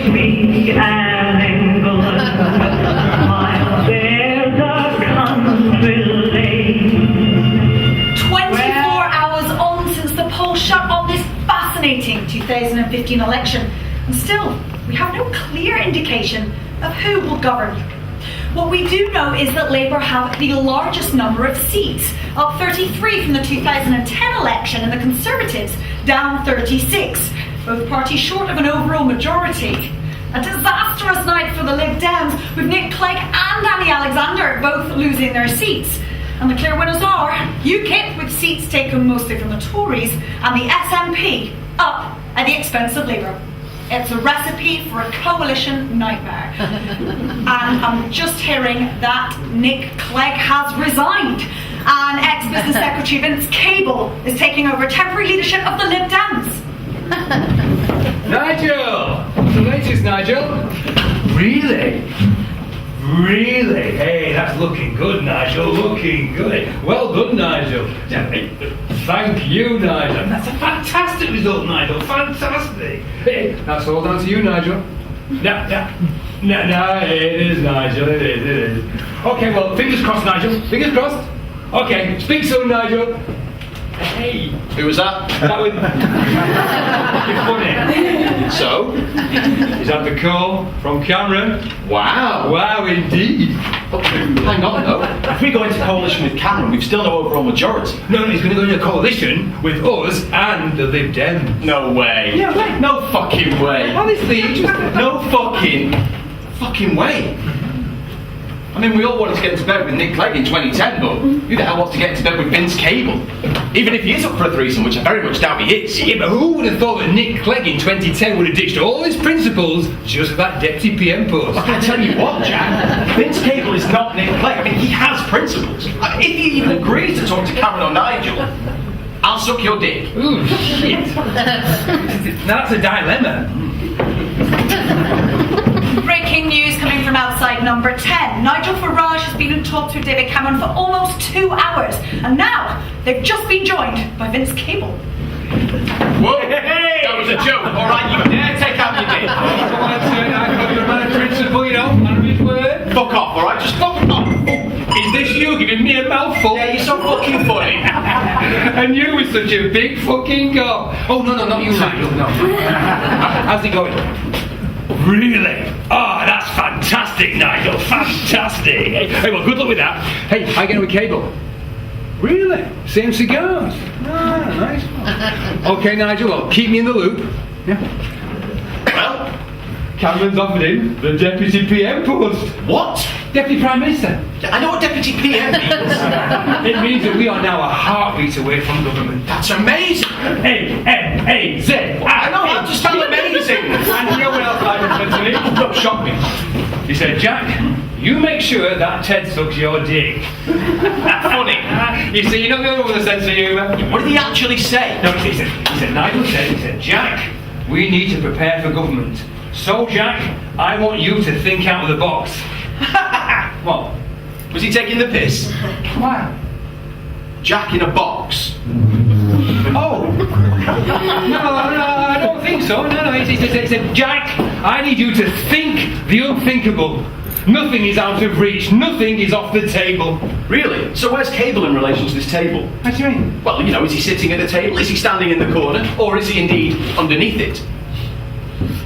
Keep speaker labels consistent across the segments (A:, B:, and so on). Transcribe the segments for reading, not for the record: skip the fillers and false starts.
A: speak an England, while there's a country lane.
B: 24 hours on since the polls shut on this fascinating 2015 election, and still we have no clear indication of who will govern. What we do know is that Labour have the largest number of seats, up 33 from the 2010 election, and the Conservatives down 36, both parties short of an overall majority. A disastrous night for the Lib Dems, with Nick Clegg and Annie Alexander both losing their seats. And the clear winners are UKIP, with seats taken mostly from the Tories, and the SNP up at the expense of Labour. It's a recipe for a coalition nightmare. And I'm just hearing that Nick Clegg has resigned, and ex-Business Secretary Vince Cable is taking over temporary leadership of the Lib Dems.
C: Nigel! What's the latest, Nigel? Really? Really? Hey, that's looking good, Nigel. Looking good. Well done, Nigel. Thank you, Nigel. That's a fantastic result, Nigel. Fantastic. Hey, that's all down to you, Nigel. No, it is, Nigel. It is. Okay, well, fingers crossed, Nigel. Fingers crossed. Okay, speak soon, Nigel. Hey.
D: Who was that?
C: That was... You're funny.
D: So?
C: Is that the call from Cameron?
D: Wow.
C: Wow, indeed.
D: Hang on, though. If we go into coalition with Cameron, we've still no overall majority.
C: No, he's going to go into a coalition with us and the Lib Dems.
D: No way.
C: Yeah, wait.
D: No fucking way.
C: Honestly,
D: No fucking way. I mean, we all wanted to get into bed with Nick Clegg in 2010, but who the hell wants to get into bed with Vince Cable? Even if he is up for a threesome, which I very much doubt he is.
C: Yeah, but who would have thought that Nick Clegg in 2010 would have ditched all his principles just for that deputy PM post?
D: I can tell you what, Jack. Vince Cable is not Nick Clegg. I mean, he has principles. If he even agrees to talk to Cameron or Nigel, I'll suck your dick.
C: Ooh, shit. Now that's a dilemma.
B: Breaking news coming from outside number 10. Nigel Farage has been in talks with David Cameron for almost 2 hours, and now they've just been joined by Vince Cable.
D: Whoa! Hey. That was a joke. All right, you dare take out your dick.
C: You're a man of principle, you know, man of his word.
D: Fuck off, all right? Just fuck off.
C: Is this you giving me a mouthful?
D: Yeah, you're so fucking funny.
C: And you with such a big fucking gob. Oh, no, not you, Nigel, no. How's it going? Really? Oh, that's fantastic, Nigel. Fantastic. Hey, well, good luck with that. Hey, how you getting with Cable? Really? Same cigars? Ah, nice. Okay, Nigel, well, keep me in the loop. Yeah.
D: Well,
C: Cameron's offered him the Deputy PM post.
D: what?
C: Deputy Prime Minister.
D: I know what Deputy PM means.
C: It means that we are now a heartbeat away from government.
D: That's amazing.
C: A-M-A-Z.
D: I know, I'm just telling amazing.
C: And you know what else Nigel said to me? Look, shocked me. He said, Jack, you make sure that Ted sucks your dick.
D: Funny.
C: You see, you're not the only one with a sense of humour.
D: What did he actually say?
C: No, he said, Nigel said, Jack, we need to prepare for government. So, Jack, I want you to think out of the box. What?
D: Was he taking the piss?
C: Why?
D: Jack in a box.
C: Oh! No, I don't think so. No, he said, Jack, I need you to think the unthinkable. Nothing is out of reach. Nothing is off the table.
D: Really? So where's Cable in relation to this table?
C: What do you mean?
D: Well, you know, is he sitting at a table? Is he standing in the corner? Or is he indeed underneath it?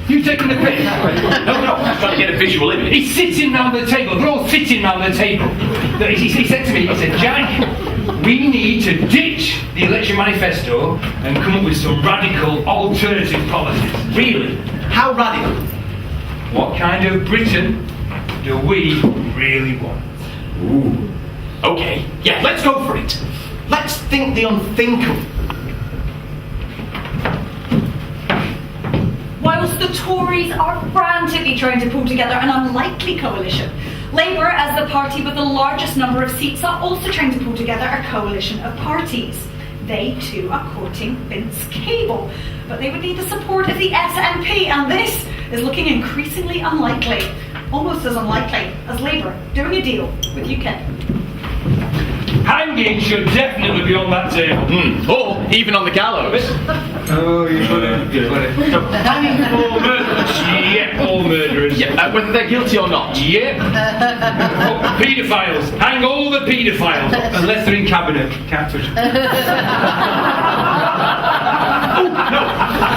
C: You taking the piss?
D: No, I'm trying to get a visual image.
C: He's sitting round the table. We're all sitting round the table. He said to me, he said, Jack, we need to ditch the election manifesto and come up with some radical alternative policies.
D: Really? How radical?
C: What kind of Britain do we really want?
D: Ooh. Okay, yeah, let's go for it. Let's think the unthinkable.
B: Whilst the Tories are frantically trying to pull together an unlikely coalition, Labour, as the party with the largest number of seats, are also trying to pull together a coalition of parties. They too are courting Vince Cable, but they would need the support of the SNP, and this is looking increasingly unlikely. Almost as unlikely as Labour doing a deal with UKIP.
C: Hanging should definitely be on that table.
D: Or even on the gallows.
C: Oh, you got it.
D: Hanging for murder.
C: Yeah,
D: Whether they're guilty or not.
C: Yep. Oh, paedophiles. Hang all the paedophiles. Unless they're in cabinet. Can't touch them.
D: No,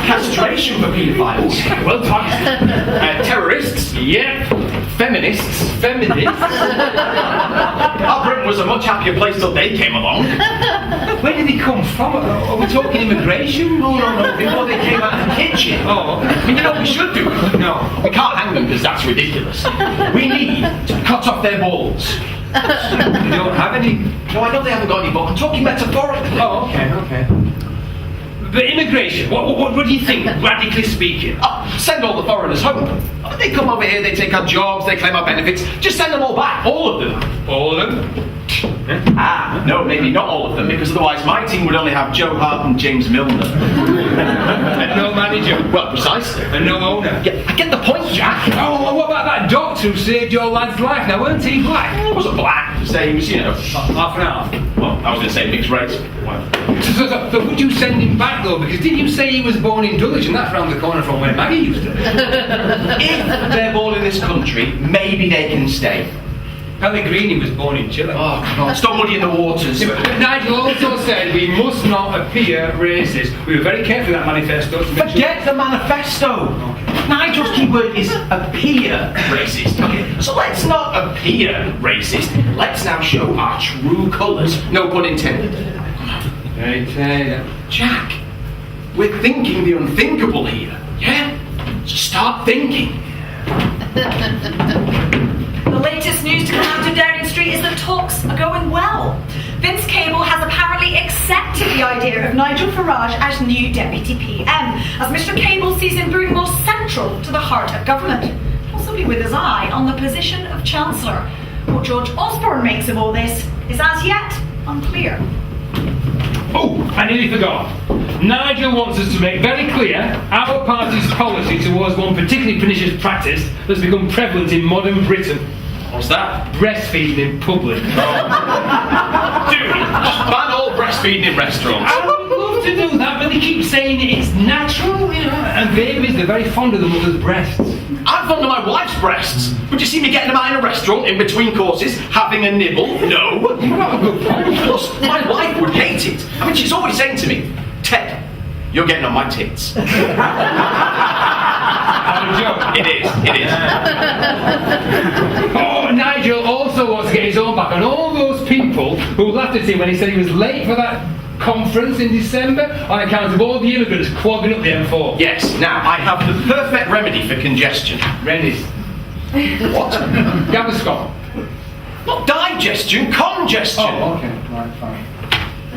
D: castration for paedophiles.
C: Well targeted.
D: Terrorists.
C: Yep.
D: Feminists.
C: Feminists.
D: Our Britain was a much happier place till they came along.
C: Where did they come from? Are we talking immigration?
D: Oh, no, before they came out of the kitchen.
C: Oh.
D: I mean, you know what we should do?
C: No.
D: We can't hang them because that's ridiculous. We need to cut off their balls.
C: You don't have any?
D: No, I know they haven't got any, but I'm talking metaphorically.
C: Oh, okay. But immigration, what do you think, radically speaking?
D: Oh, send all the foreigners home. Oh, they come over here, they take our jobs, they claim our benefits. Just send them all back, all of them.
C: All of them?
D: No, maybe not all of them, because otherwise my team would only have Joe Hart and James Milner.
C: And no manager?
D: Well, precisely.
C: And no owner?
D: Yeah, I get the point, Jack.
C: Oh, well, what about that doctor who saved your lad's life? Now, weren't he black?
D: He wasn't black, say he was, you know.
C: Half and half.
D: Well, I was going to say mixed race. Well,
C: So would you send him back, though? Because didn't you say he was born in Dulwich, and that's round the corner from where Maggie used to live?
D: if they're born in this country, maybe they can stay.
C: Pellegrini was born in Chile.
D: Oh, God. Stop muddying the waters.
C: Yeah, but Nigel also said we must not appear racist. We were very careful in that manifesto.
D: Forget the manifesto.
C: Okay.
D: Nigel's key word is appear racist. Okay, so let's not appear racist. Let's now show our true colours. No pun intended. Jack, we're thinking the unthinkable here. Yeah? So start thinking.
B: The latest news to come out of Downing Street is that talks are going well. Vince Cable has apparently accepted the idea of Nigel Farage as new Deputy PM, as Mr Cable sees him brewing more central to the heart of government, possibly with his eye on the position of Chancellor. What George Osborne makes of all this is as yet unclear.
C: Oh, I nearly forgot. Nigel wants us to make very clear our party's policy towards one particularly pernicious practice that's become prevalent in modern Britain.
D: What's that?
C: Breastfeeding in public.
D: Dude, ban all breastfeeding in restaurants.
C: I would love to do that, but they keep saying it's natural, you know. And babies, they're very fond of the mother's breasts.
D: I'm fond of my wife's breasts. Would you see me getting them out in a restaurant in between courses, having a nibble? No. Plus, my wife would hate it. I mean, she's always saying to me, Ted, you're getting on my tits.
C: Not a joke.
D: It is.
C: Oh, Nigel also wants to get his own back on all those people who laughed at him when he said he was late for that conference in December on account of all the immigrants clogging up the M4.
D: Yes, now I have the perfect remedy for congestion.
C: Rennies.
D: What?
C: Gaviscon.
D: Not digestion, congestion.
C: Oh, okay. Right, fine.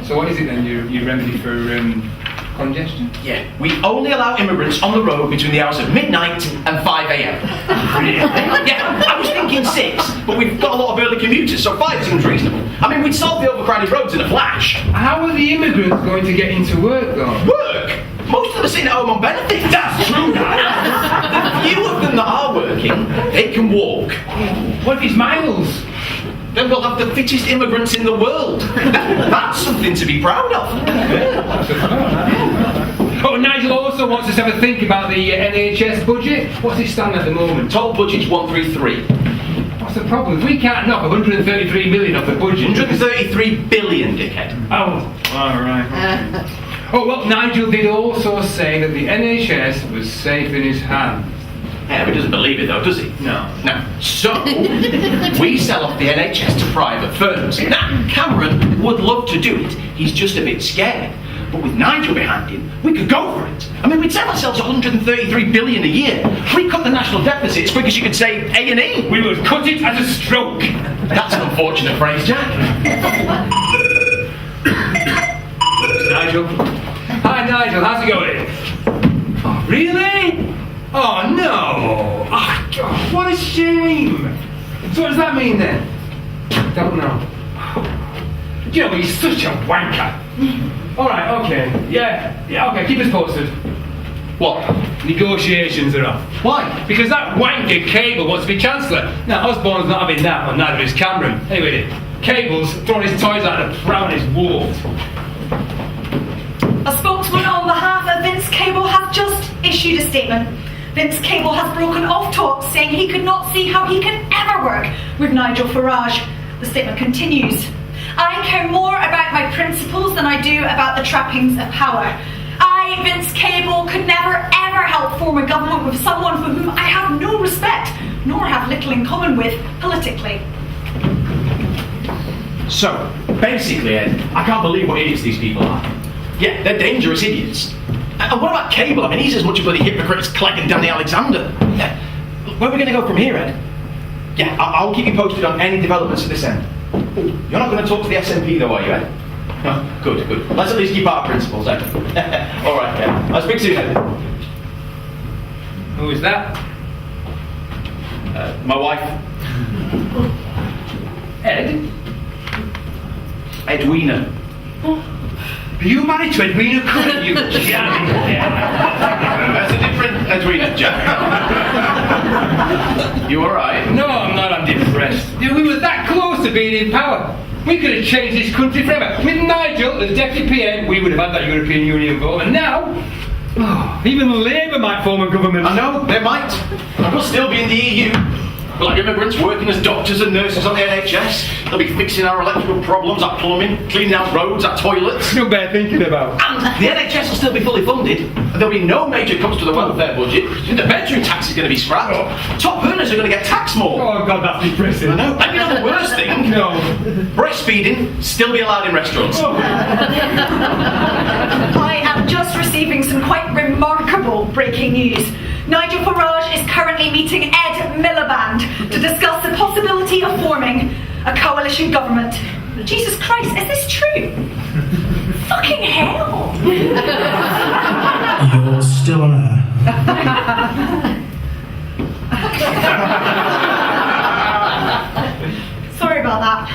C: So what is it then, your remedy for congestion?
D: Yeah, we only allow immigrants on the road between the hours of midnight and 5 a.m. Yeah, I was thinking 6, but we've got a lot of early commuters, so 5 seems reasonable. I mean, we'd solve the overcrowded roads in a flash.
C: How are the immigrants going to get into work, though?
D: Work? Most of them are sitting at home on benefits. That's true, The few of them that are working, they can walk.
C: What if it's miles?
D: Then we'll have the fittest immigrants in the world. That's something to be proud of.
C: Oh, Nigel also wants us to have a think about the NHS budget. What's it stand at the moment?
D: Total budget's 133.
C: What's the problem? We can't knock 133 million off the budget.
D: 133 billion, dickhead.
C: Oh, alright. Oh, well, Nigel did also say that the NHS was safe in his hands.
D: Yeah, but he doesn't believe it though, does he?
C: No.
D: No. So, we sell off the NHS to private firms. Now, Cameron would love to do it. He's just a bit scared. But with Nigel behind him, we could go for it. I mean, we'd sell ourselves 133 billion a year. We cut the national deficit as quick as you could say A&E.
C: We would cut it as a stroke.
D: That's an unfortunate phrase, Jack.
C: Nigel. Hi, Nigel. How's it going? Oh, really? Oh, no. Oh, God, what a shame. So what does that mean, then? Don't know. You know, he's such a wanker. All right, okay. Yeah, okay, keep us posted.
D: What?
C: Negotiations are off.
D: Why?
C: Because that wanker Cable wants to be Chancellor. Now, Osborne's not having that, and neither is Cameron. Anyway, Cable's throwing his toys out of the pram and his wolves.
B: A spokesman on behalf of Vince Cable has just issued a statement. Vince Cable has broken off talks, saying he could not see how he can ever work with Nigel Farage. The statement continues, I care more about my principles than I do about the trappings of power. I, Vince Cable, could never ever help form a government with someone for whom I have no respect, nor have little in common with politically.
D: So, basically, Ed, I can't believe what idiots these people are. Yeah, they're dangerous idiots. And what about Cable? I mean, he's as much a bloody hypocrite as Clegg and Danny Alexander. Yeah. Where are we going to go from here, Ed? Yeah, I'll keep you posted on any developments at this end. You're not going to talk to the SNP though, are you, Ed? No, good. Let's at least keep our principles, Ed. All right, Ed. I'll speak soon, Ed.
C: Who is that?
D: My wife,
C: Ed?
D: Edwina.
C: Are you married to Edwina Curran, you jammy?
D: That's a different Edwina, Jack. You all right?
C: No, I'm not. I'm depressed. We were that close to being in power. We could have changed this country forever. With Nigel as Deputy PM, we would have had that European Union vote. And now, even Labour might form a government.
D: I know, they might. And we'll still be in the EU. We'll have immigrants working as doctors and nurses on the NHS. They'll be fixing our electrical problems, our plumbing, cleaning our roads, our toilets.
C: No bad thinking about.
D: And the NHS will still be fully funded. And there'll be no major cuts to the welfare budget. The bedroom tax is going to be scrapped. Top earners are going to get taxed more.
C: Oh God, that's depressing.
D: I know. And you know the worst thing?
C: No.
D: Breastfeeding still be allowed in restaurants.
B: I am just receiving some quite remarkable breaking news. Nigel Farage is currently meeting Ed Miliband to discuss the possibility of forming a coalition government. Jesus Christ, is this true? Fucking hell!
E: You're still on air.
B: Sorry about that.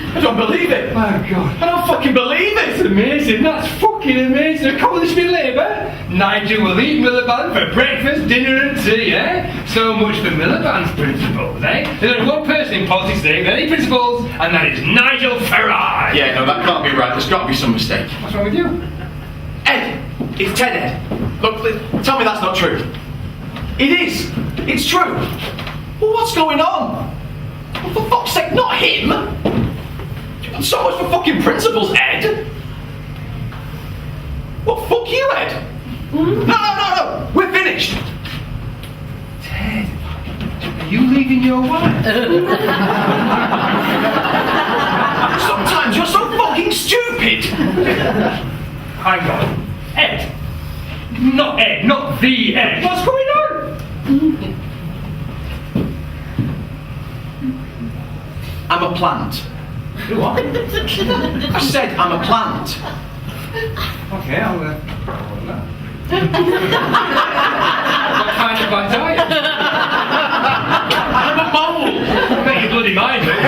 D: I don't believe it.
C: My God.
D: I don't fucking believe
C: It's
D: it.
C: amazing. That's fucking amazing. A coalition with Labour. Nigel will eat Miliband for breakfast, dinner and tea, eh? So much for Miliband's principles, eh? There's only one person in politics today with any principles, and that is Nigel Farage.
D: Yeah, no, that can't be right. There's got to be some mistake.
C: What's wrong with you?
D: Ed, it's Ted, Ed. Look, tell me that's not true. It is. It's true. Well, what's going on? Well, for fuck's sake, not him. So much for fucking principles, Ed. Well, fuck you, Ed. No. We're finished.
C: Ted, are you leaving your wife?
D: Sometimes you're so fucking stupid.
C: Hang on. Ed. Not Ed, not the Ed. What's going on?
D: I'm a plant.
C: You what?
D: I said I'm a plant.
C: Okay, I'll hold that. What kind of plant are you?
D: I'm a mole.
C: Make your bloody mind, mate.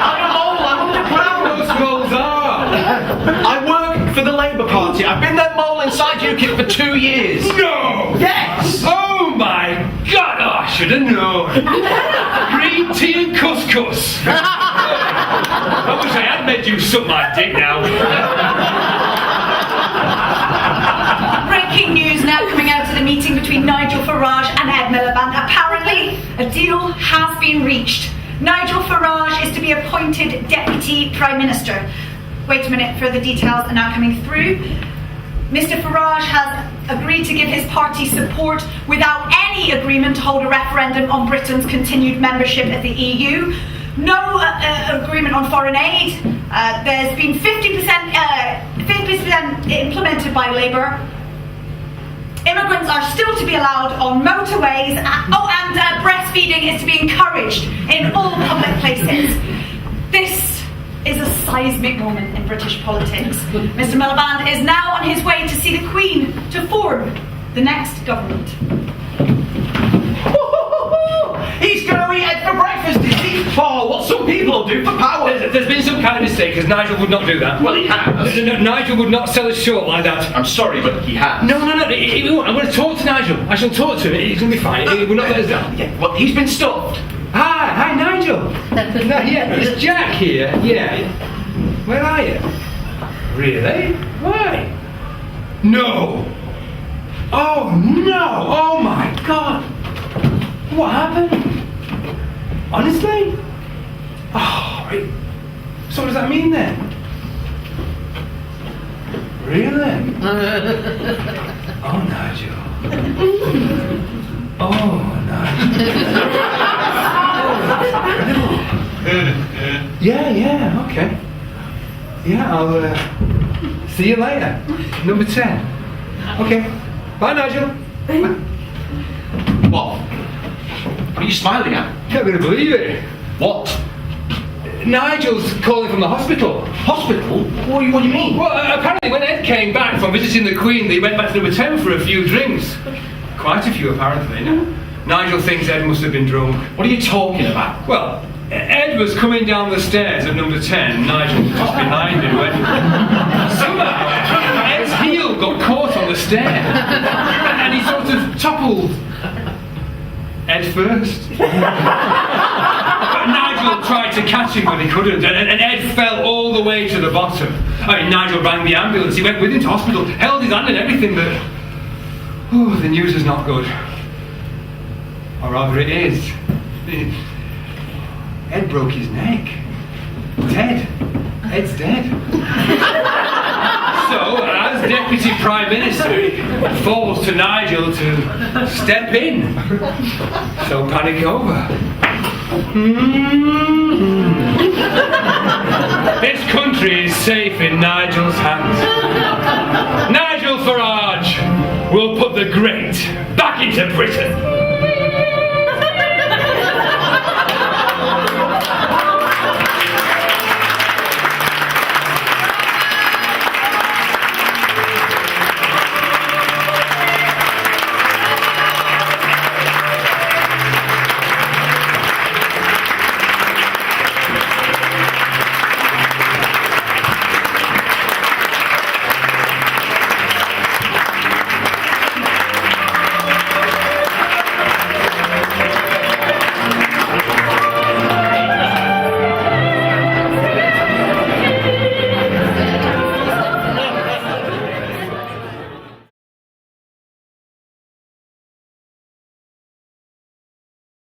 D: I'm a mole. I'm underground.
C: Those moles are.
D: I work for the Labour Party. I've been their mole inside UKIP for 2 years.
C: No!
D: Yes!
C: Oh my God! Oh, I should have known. Green tea and couscous. I wish I had made you suck my dick now.
B: Breaking news now coming out of the meeting between Nigel Farage and Ed Miliband. Apparently, a deal has been reached. Nigel Farage is to be appointed Deputy Prime Minister. Wait a minute, further details are now coming through. Mr Farage has agreed to give his party support without any agreement to hold a referendum on Britain's continued membership of the EU. No agreement on foreign aid. There's been 50% implemented by Labour. Immigrants are still to be allowed on motorways. And breastfeeding is to be encouraged in all public places. This is a seismic moment in British politics. Mr Miliband is now on his way to see the Queen to form the next government.
D: He's going to eat Ed for breakfast, is he? Oh, what some people do for power.
C: There's been some kind of mistake, because Nigel would not do that.
D: Well, he has.
C: No, Nigel would not sell a short like that.
D: I'm sorry, but he has.
C: No, he won't. I'm going to talk to Nigel. I shall talk to him. He's going to be fine. He will not let us down.
D: Yeah, well, he's been stuffed.
C: Hi, Nigel. Yeah, it's Jack here. Yeah. Where are you? Really? Why? No! Oh no! Oh my God! What happened? Honestly? Oh, right. So what does that mean then? Really? Oh, Nigel. Oh, Nigel. Yeah, okay. Yeah, I'll see you later. Number 10. Okay. Bye, Nigel. Bye.
D: What? What are you smiling at?
C: Not gonna believe it.
D: What?
C: Nigel's calling from the hospital.
D: Hospital? What do you mean?
C: Well, apparently when Ed came back from visiting the Queen, they went back to number 10 for a few drinks. Quite a few, apparently. Nigel thinks Ed must have been drunk.
D: What are you talking about?
C: Well, Ed was coming down the stairs at number 10. Nigel was just behind him when somehow Ed's heel got caught on the stair. And he sort of toppled Ed first. But Nigel tried to catch him, but he couldn't, and Ed fell all the way to the bottom. I mean, Nigel rang the ambulance, he went with him to hospital, held his hand and everything, but the news is not good. Or rather it is. Ed broke his neck. Dead. Ed's dead. So, as Deputy Prime Minister, it falls to Nigel to step in. So panic over. This country is safe in Nigel's hands. Nigel Farage will put the great back into Britain.